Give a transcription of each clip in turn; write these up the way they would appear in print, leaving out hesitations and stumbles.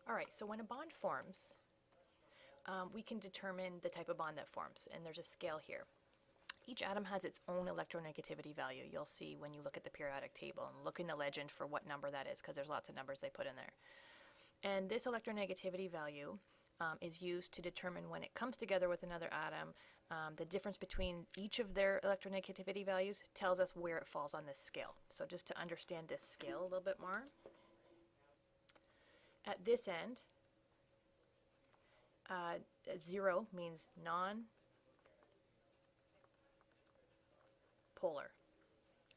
All right, so when a bond forms, we can determine the type of bond that forms, and there's a scale here. Each atom has its own electronegativity value. You'll see when you look at the periodic table and look in the legend for what number that is, because there's lots of numbers they put in there. And this electronegativity value is used to determine when it comes together with another atom, the difference between each of their electronegativity values tells us where it falls on this scale. So just to understand this scale a little bit more, at this end, 0 means non-polar.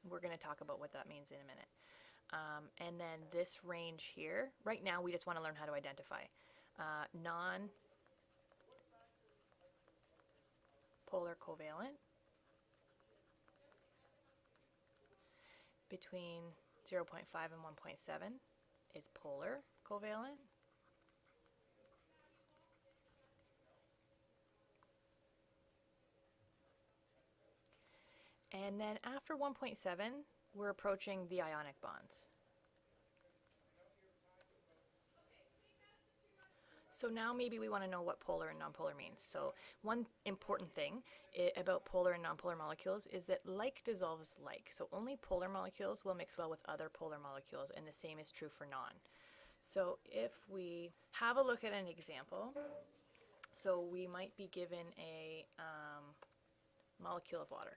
We're going to talk about what that means in a minute. And then this range here, right now we just want to learn how to identify. Non-polar covalent between 0.5 and 1.7 is polar covalent. And then after 1.7, we're approaching the ionic bonds. So now maybe we want to know what polar and nonpolar means. So one important thing about polar and nonpolar molecules is that like dissolves like. So only polar molecules will mix well with other polar molecules, and the same is true for non. So if we have a look at an example, so we might be given a molecule of water.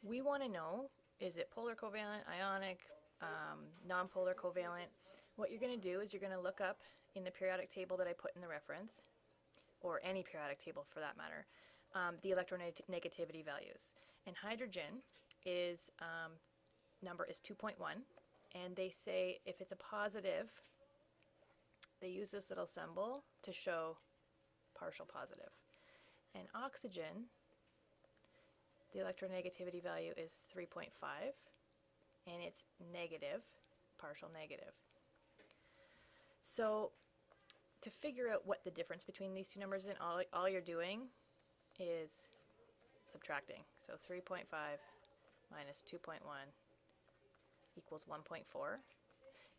We want to know, is it polar covalent, ionic, nonpolar covalent? What you're going to do is you're going to look up in the periodic table that I put in the reference, or any periodic table for that matter, the electronegativity values. And hydrogen is, number is 2.1, and they say if it's a positive, they use this little symbol to show partial positive. And oxygen, the electronegativity value is 3.5, and it's negative, partial negative. So to figure out what the difference between these two numbers is, all you're doing is subtracting. So 3.5 minus 2.1 equals 1.4.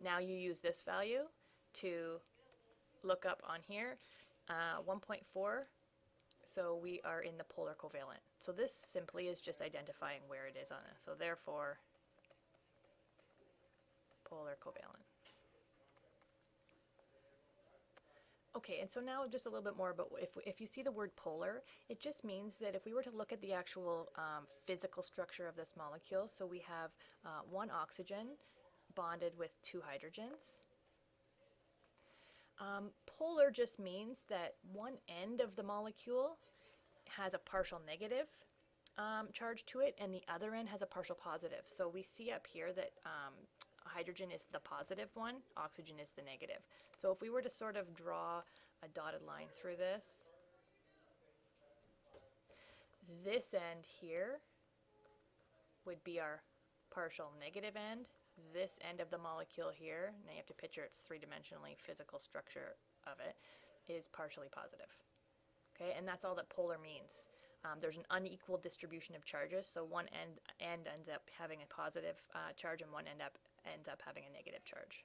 Now you use this value to look up on here, 1.4. So we are in the polar covalent. So this simply is just identifying where it is on it. So therefore, polar covalent. Okay, and so now just a little bit more about if you see the word polar, it just means that if we were to look at the actual physical structure of this molecule, so we have one oxygen bonded with two hydrogens. Polar just means that one end of the molecule has a partial negative charge to it, and the other end has a partial positive. So we see up here that hydrogen is the positive one, oxygen is the negative. So if we were to sort of draw a dotted line through this end here would be our partial negative end. This end of the molecule here, now you have to picture its three-dimensionally physical structure of it, is partially positive. Okay, and that's all that polar means. There's an unequal distribution of charges, so one end ends up having a positive charge and one ends up having a negative charge.